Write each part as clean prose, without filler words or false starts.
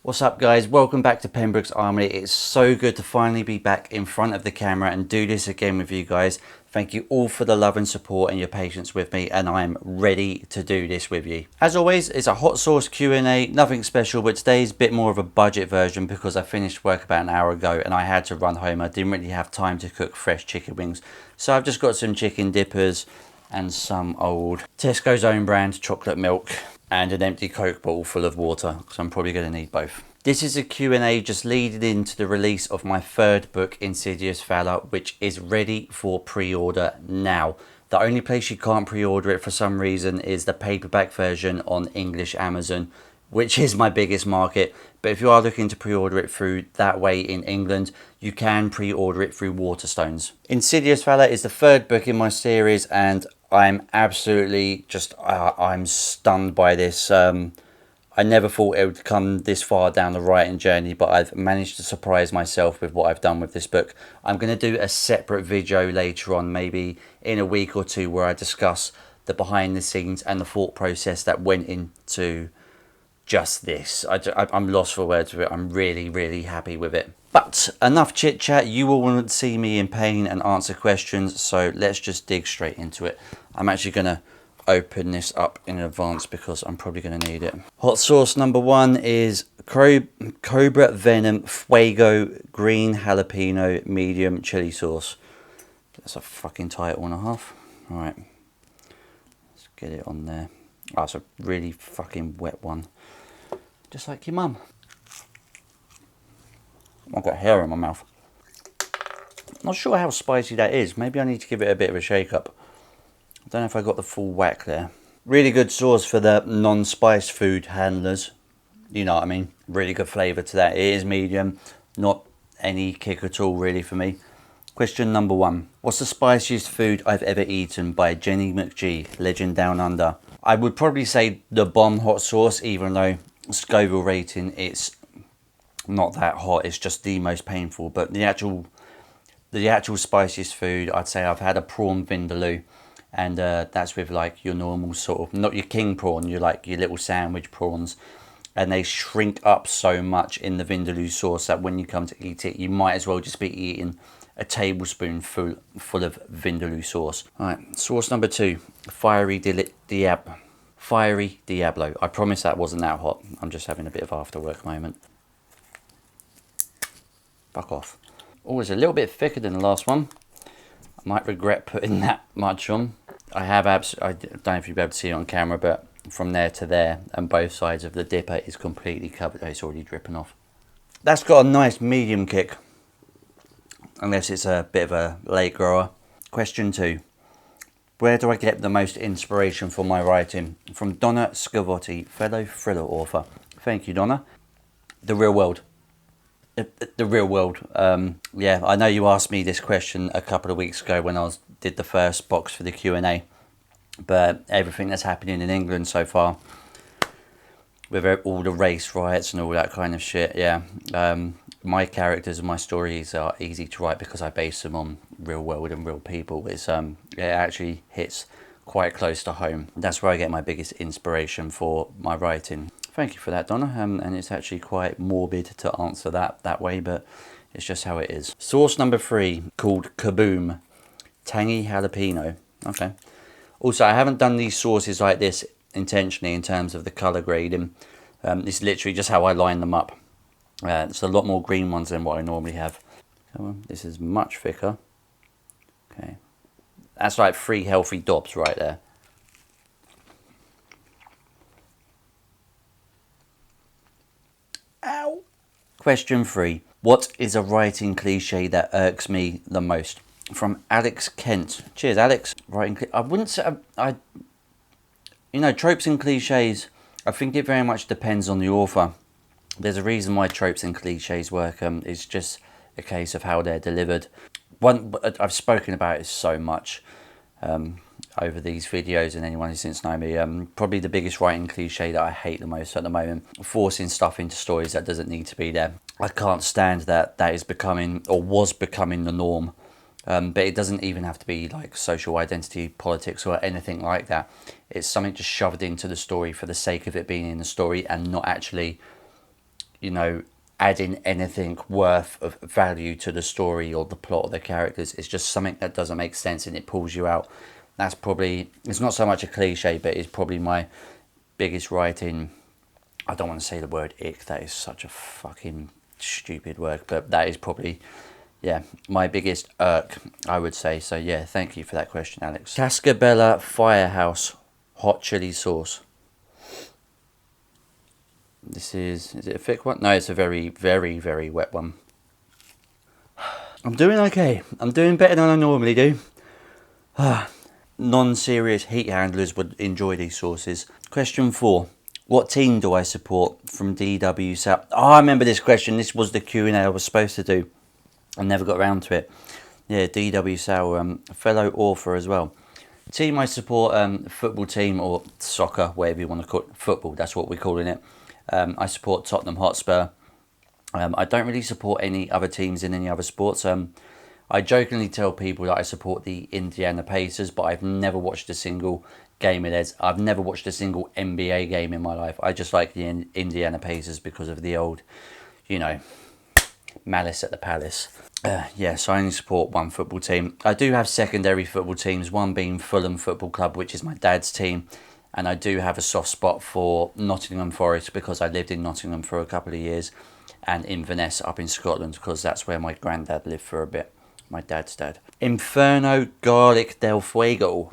What's up guys, welcome back to Pembroke's Armory. It's so good to finally be back in front of the camera and do this again with you guys. Thank you all for the love and support and your patience with me, and I am ready to do this with you. As always, it's a hot sauce Q&A, nothing special, but today's a bit more of a budget version because I finished work about an hour ago and I had to run home. I didn't really have time to cook fresh chicken wings. So I've just got some chicken dippers and some old Tesco's own brand chocolate milk and an empty Coke bottle full of water, because I'm probably going to need both. This is a Q&A just leading into the release of my third book, Insidious Valour, which is ready for pre-order now. The only place you can't pre-order it for some reason is the paperback version on English Amazon, which is my biggest market. But if you are looking to pre-order it through that way in England, you can pre-order it through Waterstones. Insidious Valour is the third book in my series, and I'm absolutely just, I'm stunned by this. I never thought it would come this far down the writing journey, but I've managed to surprise myself with what I've done with this book. I'm going to do a separate video later on, maybe in a week or two, where I discuss the behind the scenes and the thought process that went into just this. I'm lost for words with it. I'm really happy with it. But enough chit chat. You all want to see me in pain and answer questions, so let's just dig straight into it. I'm actually going to open this up in advance because I'm probably going to need it. Hot sauce number one is Cobra Venom Fuego Green Jalapeno Medium Chili Sauce. That's a fucking title and a half. Alright, let's get it on there. Oh, it's a really fucking wet one, just like your mum. I've got hair in my mouth. Not sure how spicy that is. Maybe I need to give it a bit of a shake up. I don't know if I got the full whack there. Really good sauce for the non-spice food handlers. You know what I mean? Really good flavour to that. It is medium. Not any kick at all really for me. Question number one. What's the spiciest food I've ever eaten? By Jenny McGee, Legend Down Under. I would probably say the bomb hot sauce, even though Scoville rating, it's not that hot. It's just the most painful. But the actual spiciest food, I'd say I've had a prawn vindaloo. And that's with like your normal sort of, not your king prawn, you're like your little sandwich prawns, and they shrink up so much in the vindaloo sauce that when you come to eat it, you might as well just be eating a tablespoon full of vindaloo sauce. All right, sauce number two, Fiery Diablo. I promise that wasn't that hot. I'm just having a bit of after work moment. Fuck off. Oh, it's a little bit thicker than the last one. I might regret putting that much on. I don't know if you'll be able to see it on camera, but from there to there and both sides of the dipper is completely covered. Oh, it's already dripping off. That's got a nice medium kick, unless it's a bit of a late grower. Question two. Where do I get the most inspiration for my writing? From Donna Scavotti, fellow thriller author. Thank you, Donna. The real world. The real world. Yeah, I know you asked me this question a couple of weeks ago when I did the first box for the Q&A, but everything that's happening in England so far, with all the race riots and all that kind of shit, yeah, my characters and my stories are easy to write because I base them on real world and real people. It actually hits quite close to home. That's where I get my biggest inspiration for my writing. Thank you for that, Donna, and it's actually quite morbid to answer that way, but it's just how it is. Sauce number three, called Kaboom, Tangy Jalapeno. Okay. Also, I haven't done these sauces like this intentionally in terms of the colour grading. This is literally just how I line them up. It's a lot more green ones than what I normally have. Come on, this is much thicker. Okay. That's like 3 healthy dobs right there. Ow. Question three. What is a writing cliche that irks me the most? From Alex Kent. Cheers, Alex. I wouldn't say... you know, tropes and cliches, I think it very much depends on the author. There's a reason why tropes and cliches work. It's just a case of how they're delivered. I've spoken about it so much over these videos, and anyone who since known me, probably the biggest writing cliche that I hate the most at the moment, forcing stuff into stories that doesn't need to be there. I can't stand that is becoming, or was becoming, the norm. But it doesn't even have to be like social identity politics or anything like that. It's something just shoved into the story for the sake of it being in the story and not actually you know, adding anything worth of value to the story or the plot or the characters. It's just something that doesn't make sense and it pulls you out. That's probably, it's not so much a cliche, but it's probably my biggest writing. I don't want to say the word ick, that is such a fucking stupid word, but that is probably, yeah, my biggest irk, I would say. So yeah, thank you for that question, Alex. Cascabella Firehouse hot chili sauce. This is it a thick one? No, it's a very, very, very wet one. I'm doing okay. I'm doing better than I normally do. Non-serious heat handlers would enjoy these sauces. Question 4. What team do I support from DW South? Oh, I remember this question. This was the Q&A I was supposed to do. I never got around to it. Yeah, DW South, fellow author as well. Team I support, football team or soccer, whatever you want to call it. Football, that's what we're calling it. I support Tottenham Hotspur. I don't really support any other teams in any other sports. I jokingly tell people that I support the Indiana Pacers, but I've never watched a single game of theirs. I've never watched a single NBA game in my life. I just like the Indiana Pacers because of the old, you know, malice at the palace. Yeah, so I only support one football team. I do have secondary football teams, one being Fulham Football Club, which is my dad's team. And I do have a soft spot for Nottingham Forest because I lived in Nottingham for a couple of years. And Inverness up in Scotland because that's where my granddad lived for a bit. My dad's dad. Inferno Garlic Del Fuego.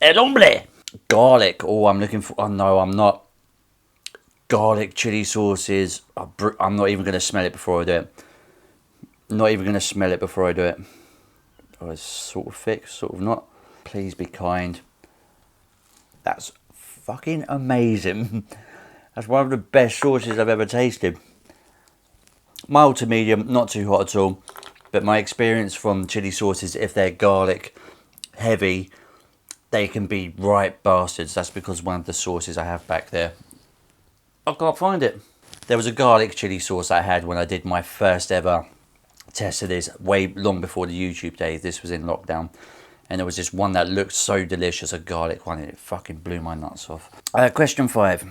El hombre! Garlic. Oh, I'm looking for... Oh, no, I'm not. Garlic chili sauces. I'm not even going to smell it before I do it. Not even going to smell it before I do it. Oh, it's sort of thick, sort of not. Please be kind. That's fucking amazing. That's one of the best sauces I've ever tasted. Mild to medium, not too hot at all. But my experience from chili sauces, if they're garlic heavy, they can be right bastards. That's because one of the sauces I have back there, I can't find it. There was a garlic chili sauce I had when I did my first ever test of this, way long before the YouTube days. This was in lockdown. And there was this one that looked so delicious, a garlic one, and it fucking blew my nuts off. Question 5.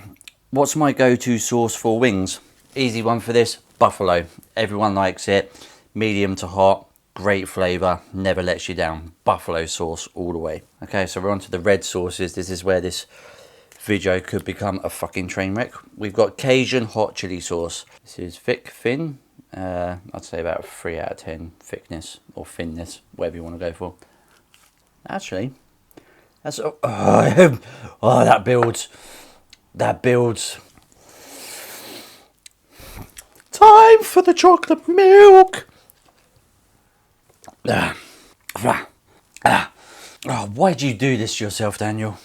What's my go-to sauce for wings? Easy one for this, buffalo. Everyone likes it. Medium to hot, great flavour, never lets you down. Buffalo sauce all the way. Okay, so we're on to the red sauces. This is where this video could become a fucking train wreck. We've got Cajun hot chili sauce. This is thick, thin. I'd say about 3 out of 10 thickness or thinness, whatever you want to go for. Actually, that's that builds. That builds. Time for the chocolate milk. Why'd you do this to yourself, Daniel?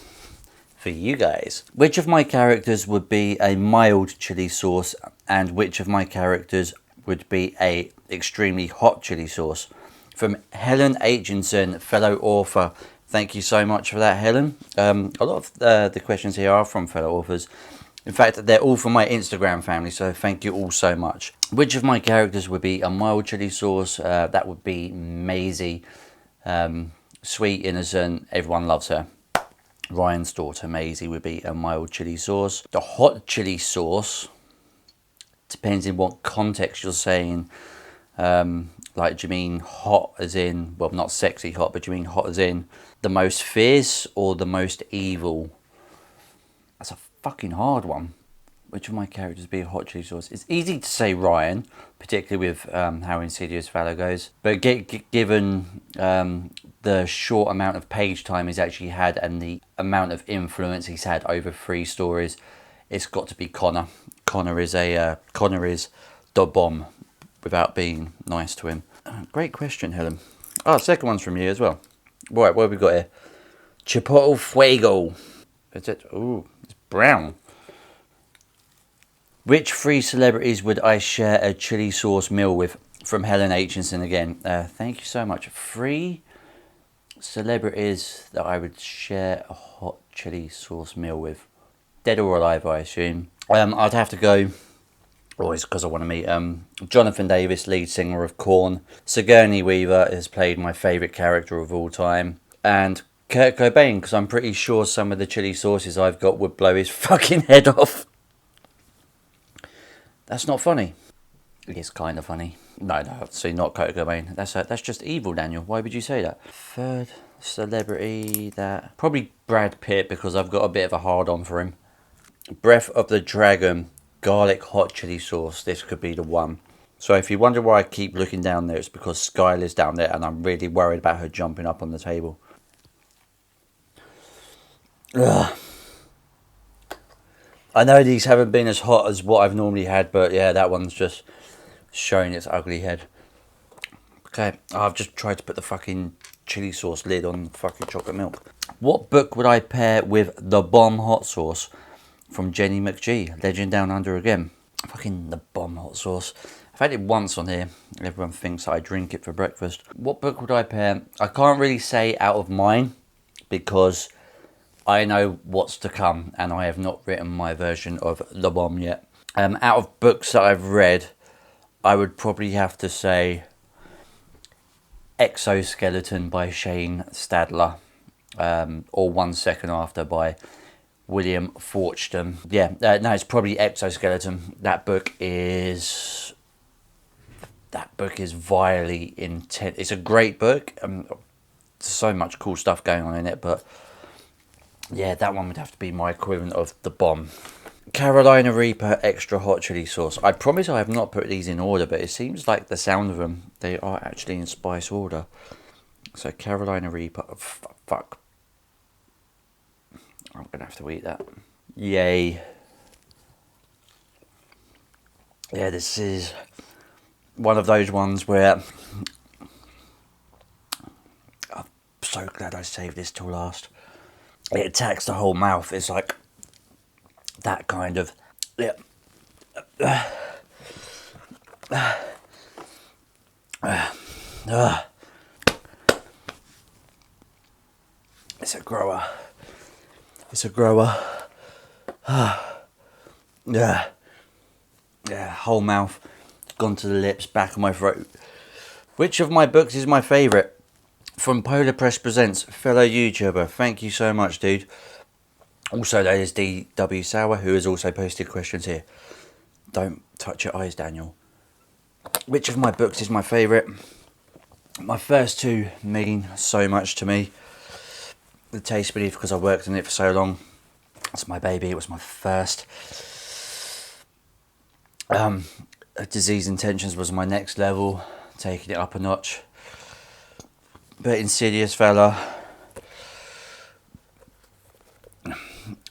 For you guys. Which of my characters would be a mild chili sauce, and which of my characters would be a extremely hot chili sauce? From Helen Aitchinson, fellow author. Thank you so much for that, Helen. A lot of the questions here are from fellow authors. In fact, they're all from my Instagram family, so thank you all so much. Which of my characters would be a mild chili sauce? That would be Maisie. Sweet, innocent, everyone loves her. Ryan's daughter, Maisie, would be a mild chili sauce. The hot chili sauce, depends in what context you're saying. Like, do you mean hot as in, well, not sexy hot, but do you mean hot as in the most fierce or the most evil? That's a fucking hard one. Which of my characters be a hot chili sauce? It's easy to say Ryan, particularly with how Insidious Valour goes. But given the short amount of page time he's actually had and the amount of influence he's had over 3 stories, it's got to be Connor. Connor is the bomb, without being nice to him. Great question, Helen. Oh, second one's from you as well. Right, what have we got here? Chipotle Fuego. Is it? Ooh, it's brown. Which 3 celebrities would I share a chili sauce meal with? From Helen Aitchinson again. Thank you so much. 3 celebrities that I would share a hot chili sauce meal with. Dead or alive, I assume. I'd have to go... Always because I want to meet Jonathan Davis, lead singer of Korn. Sigourney Weaver has played my favourite character of all time. And Kurt Cobain, because I'm pretty sure some of the chili sauces I've got would blow his fucking head off. That's not funny. It's kind of funny. No, see, not Kurt Cobain. That's just evil, Daniel. Why would you say that? Third celebrity that... Probably Brad Pitt, because I've got a bit of a hard-on for him. Breath of the Dragon, garlic hot chili sauce. This could be the one. So if you wonder why I keep looking down there, it's because Skylar's down there and I'm really worried about her jumping up on the table. Ugh. I know these haven't been as hot as what I've normally had, but yeah, that one's just showing its ugly head. Okay, I've just tried to put the fucking chili sauce lid on the fucking chocolate milk. What book would I pair with The Bomb Hot Sauce from Jenny McGee? Legend Down Under again. Fucking The Bomb Hot Sauce. I've had it once on here. Everyone thinks I drink it for breakfast. What book would I pair? I can't really say out of mine because I know what's to come and I have not written my version of The Bomb yet. Out of books that I've read, I would probably have to say Exoskeleton by Shane Stadler, or 1 Second After by William Fortune. Yeah, no, it's probably Exoskeleton. That book is vilely intense. It's a great book. So much cool stuff going on in it, but yeah, that one would have to be my equivalent of The Bomb. Carolina Reaper extra hot chili sauce. I promise I have not put these in order, but it seems like the sound of them, they are actually in spice order. So Carolina Reaper, fuck. I'm gonna have to eat that. Yay. Yeah, this is one of those ones where I'm so glad I saved this till last. It attacks the whole mouth. It's like that kind of, yeah. It's a grower. It's a grower. Yeah. Yeah, whole mouth, gone to the lips, back of my throat. Which of my books is my favourite? From Polar Press Presents, fellow YouTuber. Thank you so much, dude. Also, there is D.W. Sauer, who has also posted questions here. Don't touch your eyes, Daniel. Which of my books is my favourite? My first two mean so much to me. The Taste Beneath, because I worked on it for so long. It's my baby. It was my first. Disease Intentions was my next level, taking it up a notch. But Insidious Valour,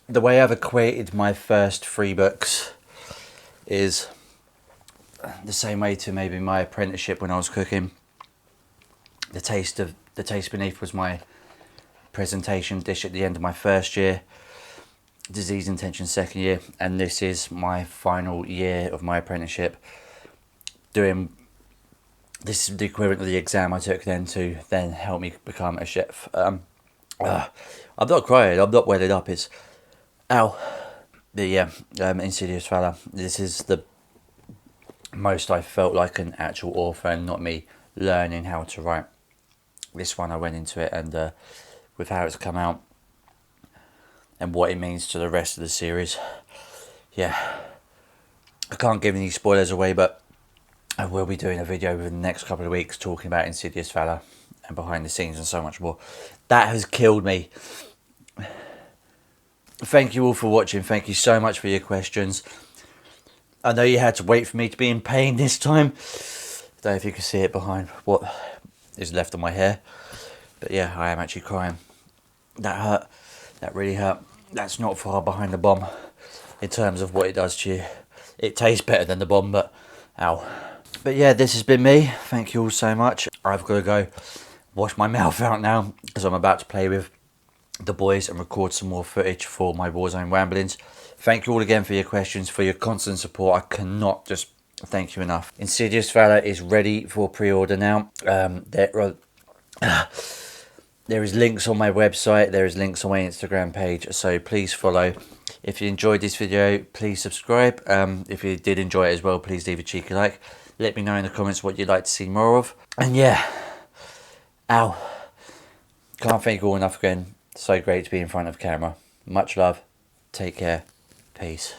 the way I've equated my first 3 books is the same way to maybe my apprenticeship when I was cooking. The Taste Beneath was my presentation dish at the end of my first year. Disease Intention second year, and this is my final year of my apprenticeship. This is the equivalent of the exam I took then to then help me become a chef. I'm not crying, I'm not welling up, it's ow. But yeah, Insidious Valour. This is the most I felt like an actual author and not me learning how to write. This one I went into it and with how it's come out and what it means to the rest of the series. Yeah, I can't give any spoilers away, but I will be doing a video within the next couple of weeks talking about Insidious Valour and behind the scenes and so much more. That has killed me. Thank you all for watching. Thank you so much for your questions. I know you had to wait for me to be in pain this time. I don't know if you can see it behind what is left of my hair. But yeah, I am actually crying. That hurt. That really hurt. That's not far behind The Bomb in terms of what it does to you. It tastes better than The Bomb, but ow. But yeah, this has been me. Thank you all so much. I've got to go wash my mouth out now because I'm about to play with the boys and record some more footage for my Warzone ramblings. Thank you all again for your questions, for your constant support. I cannot just thank you enough. Insidious Valour is ready for pre-order now. There is links on my website, there is links on my Instagram page, so please follow. If you enjoyed this video, please subscribe. If you did enjoy it as well, please leave a cheeky like. Let me know in the comments what you'd like to see more of. And yeah, ow. Can't thank you all enough again. So great to be in front of camera. Much love. Take care. Peace.